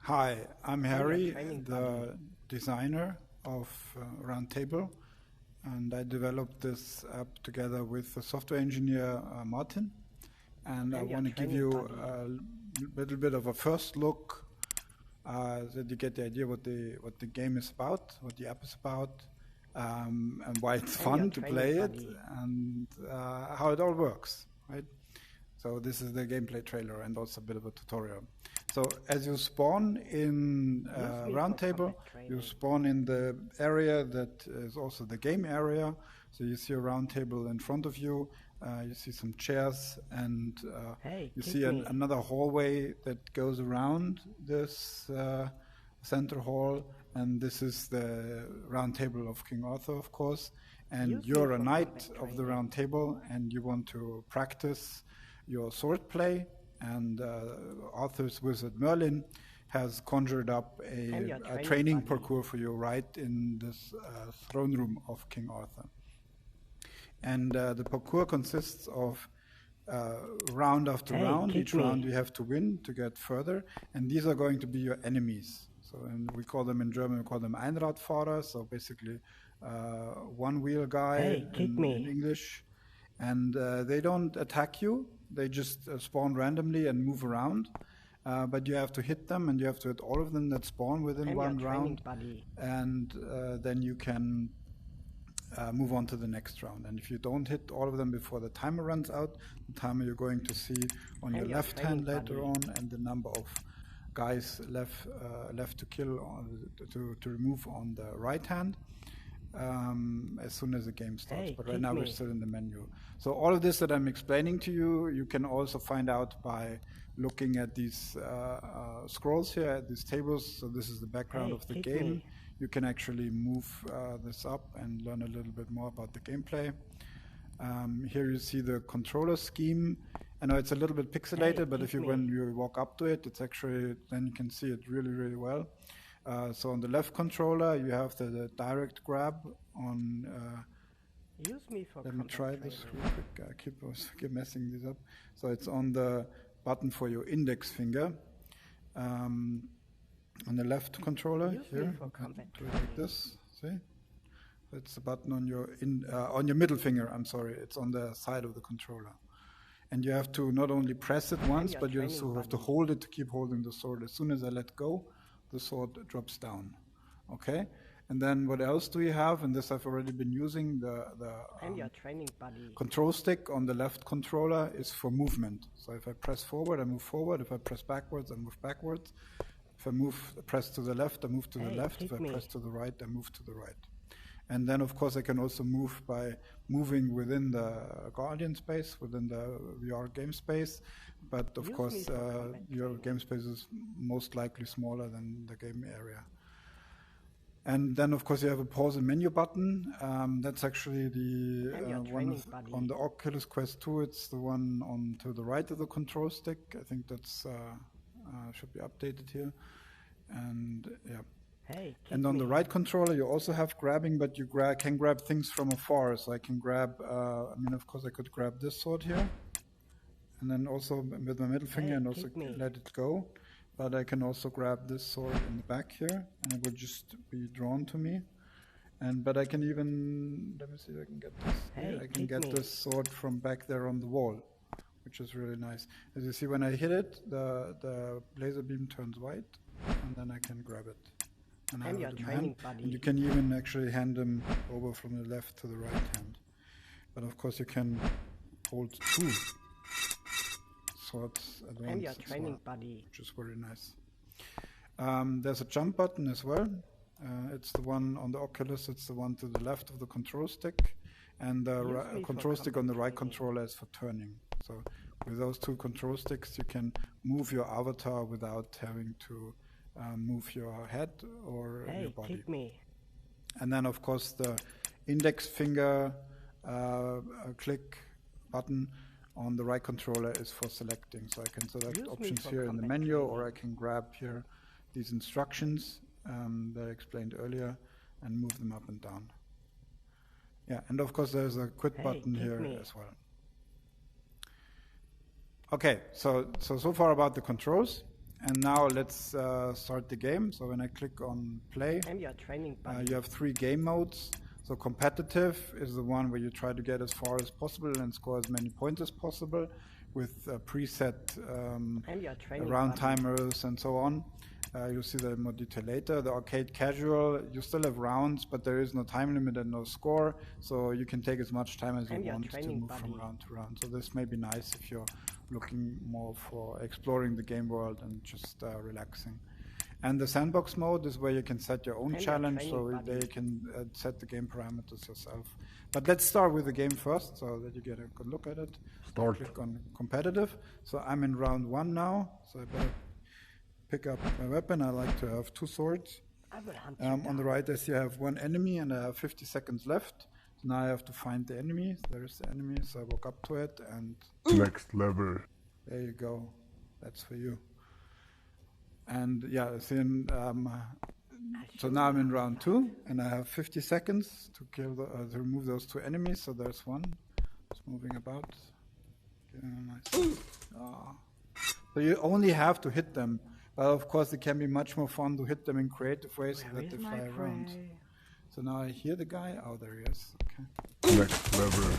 Hi, I'm Harry, the designer of Roundtable, and I developed this app together with the software engineer Martin. And I want to give you a little bit of a first look so that you get the idea what the game is about, what the app is about, and why it's fun to play it, and how it all works, right? So this is the gameplay trailer and also a bit of a tutorial. So as you spawn in Roundtable, you spawn in the area that is also the game area. So you see a round table in front of you, you see some chairs, and you see another hallway that goes around this center hall. And this is the round table of King Arthur, of course. And you're a knight of the round table, and you want to practice your swordplay. And Arthur's wizard Merlin has conjured up a training parcour for you right in this throne room of King Arthur. And the parcour consists of round after round. Each round you have to win to get further. And these are going to be your enemies. So and we call them in German, we call them Einradfahrer, so basically one-wheel guy in English. And they don't attack you. They just spawn randomly and move around. But you have to hit them, and you have to hit all of them that spawn within one round. And then you can move on to the next round. And if you don't hit all of them before the timer runs out, the timer you're going to see on your left hand later on, and the number of guys left to kill, to remove on the right hand. As soon as the game starts, but right now we're still in the menu. So all of this that I'm explaining to you, you can also find out by looking at these scrolls here, at these tables. So this is the background of the game. You can actually move this up and learn a little bit more about the gameplay. Here you see the controller scheme. I know it's a little bit pixelated, but when you walk up to it, it's actually, then you can see it really, really well. So on the left controller, you have the direct grab on. Let me try this real quick. I keep messing this up. So it's on the button for your index finger. On the left controller here, do it like this. See, it's the button on your middle finger. I'm sorry, it's on the side of the controller. And you have to not only press it once, but you also have to hold it to keep holding the sword. As soon as I let go, the sword drops down. Okay, and then what else do we have? And this I've already been using. The control stick on the left controller is for movement. So if I press forward, I move forward. If I press backwards, I move backwards. If I press to the left, I move to the left. If I press to the right, I move to the right. And then, of course, I can also move by moving within the Guardian space, within the VR game space. But, of course, your game space is most likely smaller than the game area. And then, of course, you have a pause and menu button. That's actually the one on the Oculus Quest 2. It's the one on to the right of the control stick. I think that's should be updated here. And, yeah. And on the right controller, you also have grabbing, but you can grab things from afar. So I can grab, of course, I could grab this sword here, and then also with my middle finger and also let it go. But I can also grab this sword in the back here, and it would just be drawn to me. But I can even, let me see if I can get this. I can get this sword from back there on the wall, which is really nice. As you see, when I hit it, the laser beam turns white, and then I can grab it. And I have it in my hand. And you can even actually hand them over from the left to the right hand. But of course you can hold two swords at once as well, which is very nice. There's a jump button as well. It's the one on the Oculus, it's the one to the left of the control stick. And the control stick on the right controller is for turning. So with those two control sticks you can move your avatar without having to move your head or your body. And then, of course, the index finger click button on the right controller is for selecting. So I can select options here in the menu, or I can grab here these instructions that I explained earlier and move them up and down. Yeah, and of course there's a quit button here as well. Okay, so far about the controls. And now let's start the game. So when I click on play, you have 3 game modes. So competitive is the one where you try to get as far as possible and score as many points as possible with preset round timers and so on. You'll see that in more detail later. The arcade casual, you still have rounds, but there is no time limit and no score, so you can take as much time as you want to move from round to round. So this may be nice if you're looking more for exploring the game world and just relaxing. And the sandbox mode is where you can set your own challenge, so there you can set the game parameters yourself. But let's start with the game first, so that you get a good look at it. Start. Click on competitive. So I'm in round 1 now, so I better pick up my weapon. I like to have 2 swords. On the right, I see I have 1 enemy, and I have 50 seconds left. So now I have to find the enemy. There is the enemy, so I walk up to it, and next level. There you go. That's for you. And yeah, then, so now I'm in round 2, and I have 50 seconds to kill to remove those 2 enemies. So there's one. It's moving about. So you only have to hit them. But of course, it can be much more fun to hit them in creative ways so that they fly around. So now I hear the guy. Oh, there he is. Okay. Next level.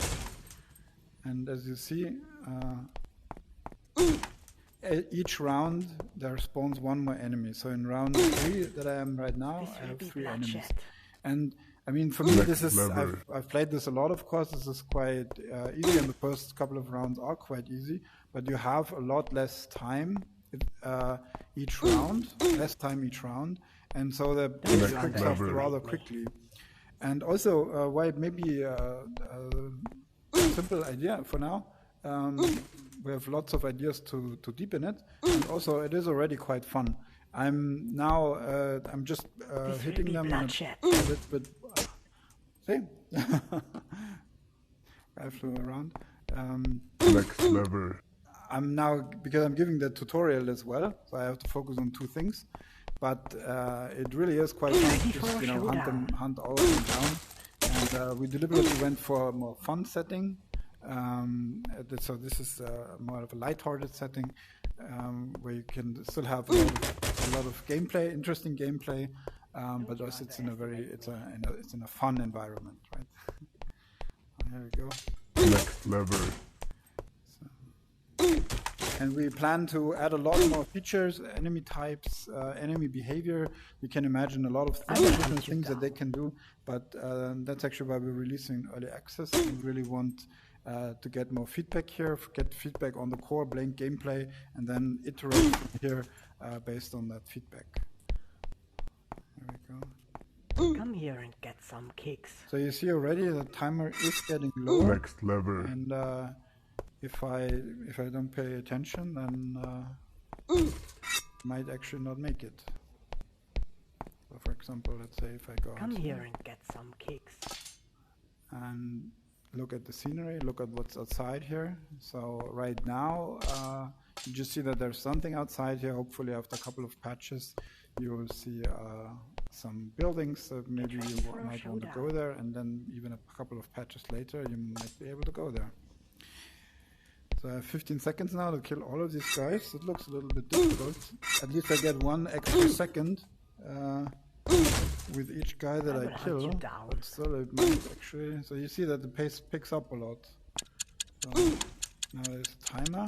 And as you see, each round there spawns 1 more enemy. So in round 3 that I am right now, I have 3 enemies. And I mean, for me, this is, I've played this a lot, of course. This is quite easy, and the first couple of rounds are quite easy. But you have a lot less time each round, and so the pace picks up rather quickly. And also, why it may be a simple idea for now, we have lots of ideas to deepen it, and also it is already quite fun. I'm now, I'm just hitting them a little bit. See? I flew around. Next level. I'm now, because I'm giving the tutorial as well, so I have to focus on 2 things. But it really is quite fun to just, hunt all of them down. And we deliberately went for a more fun setting. So this is more of a light-hearted setting, where you can still have a lot of gameplay, interesting gameplay, but also it's in a it's in a fun environment, right? There we go. Next level. And we plan to add a lot more features, enemy types, enemy behavior. You can imagine a lot of different things that they can do, but that's actually why we're releasing early access. We really want to get more feedback here, get feedback on the core blank gameplay, and then iterate from here based on that feedback. There we go. Come here and get some kicks. So you see already the timer is getting lower. Next level. And if I don't pay attention, then I might actually not make it. So for example, let's say if I go Come here and get some kicks. And look at the scenery, look at what's outside here. So right now, you just see that there's something outside here. Hopefully after a couple of patches, you will see some buildings that maybe you might want to go there, and then even a couple of patches later, you might be able to go there. So I have 15 seconds now to kill all of these guys. It looks a little bit difficult. At least I get 1 extra second with each guy that I kill. But still, it might actually. So you see that the pace picks up a lot. So now there's a timer,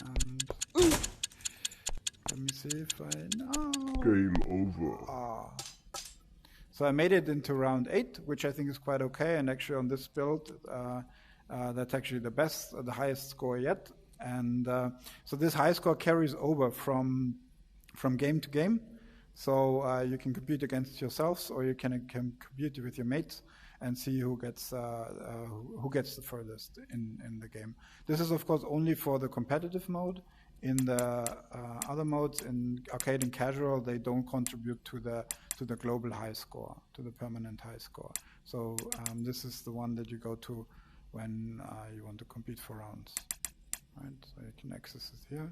and let me see if I Game over. So I made it into round 8, which I think is quite okay. And actually, on this build, that's actually the highest score yet. And so this high score carries over from game to game. So you can compete against yourselves, or you can compete with your mates and see who gets the furthest in the game. This is of course only for the competitive mode. In the other modes, in arcade and casual, they don't contribute to the global high score, to the permanent high score. So this is the one that you go to when you want to compete for rounds. Right, so you can access it here.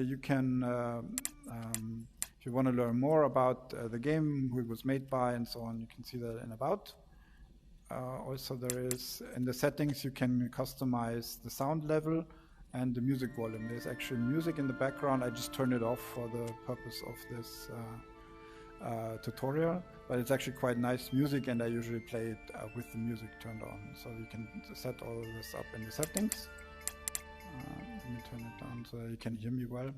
You can, if you want to learn more about the game, who it was made by, and so on, you can see that in About. Also, there is in the settings you can customize the sound level and the music volume. There's actually music in the background. I just turned it off for the purpose of this tutorial, but it's actually quite nice music, and I usually play it with the music turned on. So you can set all of this up in the settings. Let me turn it down so that you can hear me well.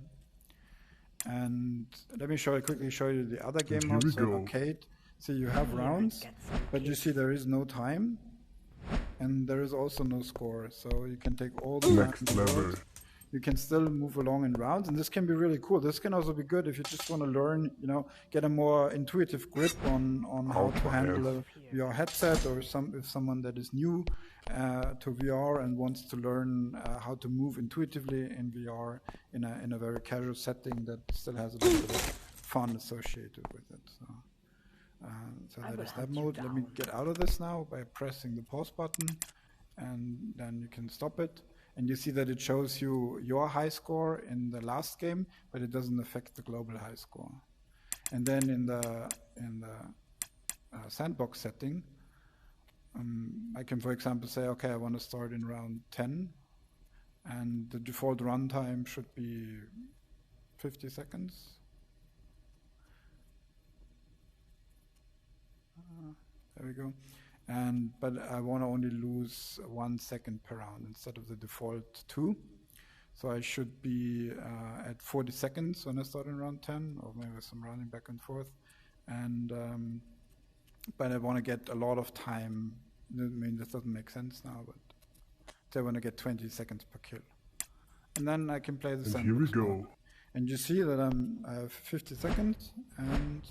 And let me quickly show you the other game mode. So arcade. See, you have rounds, but you see there is no time, and there is also no score. So you can take all the next level. You can still move along in rounds, and this can be really cool. This can also be good if you just want to learn, get a more intuitive grip on how to handle a VR headset, or if someone that is new to VR and wants to learn how to move intuitively in VR in a very casual setting that still has a little bit of fun associated with it. So that is that mode. Let me get out of this now by pressing the pause button, and then you can stop it. And you see that it shows you your high score in the last game, but it doesn't affect the global high score. And then in the sandbox setting, I can, for example, say, okay, I want to start in round 10, and the default runtime should be 50 seconds. There we go. But I want to only lose 1 second per round instead of the default 2. So I should be at 40 seconds when I start in round 10, or maybe some running back and forth. But I want to get a lot of time. I mean, this doesn't make sense now, but so I want to get 20 seconds per kill. And then I can play the sandbox. Here we go. And you see that I have 50 seconds, and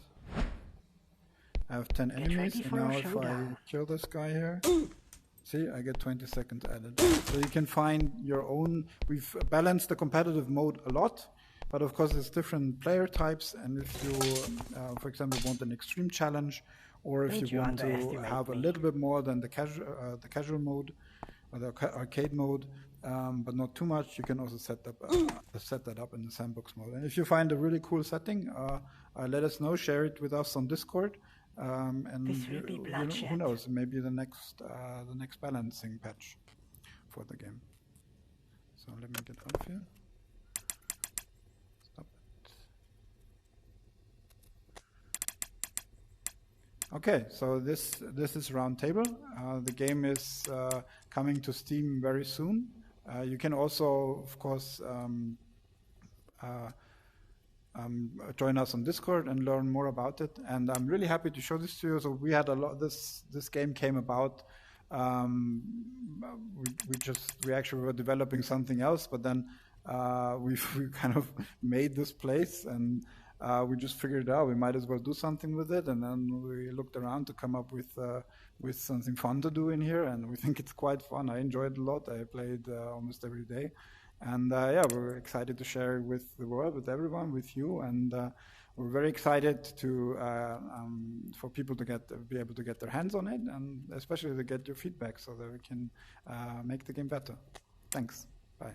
I have 10 enemies, and now if I kill this guy here, see, I get 20 seconds added. So you can find your own. We've balanced the competitive mode a lot, but of course there's different player types, and if you, for example, want an extreme challenge, or if you want to have a little bit more than the casual mode, or the arcade mode, but not too much, you can also set that up in the sandbox mode. And if you find a really cool setting, let us know, share it with us on Discord. And This will be bloodshed. Who knows? Maybe the next balancing patch for the game. So let me get out of here. Stop it. Okay, so this is Roundtable. The game is coming to Steam very soon. You can also, of course, join us on Discord and learn more about it. And I'm really happy to show this to you. So we had a lot. This game came about. We actually were developing something else, but then we kind of made this place, and we just figured out we might as well do something with it. And then we looked around to come up with something fun to do in here, and we think it's quite fun. I enjoyed it a lot. I played almost every day. And we're excited to share it with the world, with everyone, with you, and we're very excited to for people to be able to get their hands on it, and especially to get your feedback so that we can make the game better. Thanks. Bye.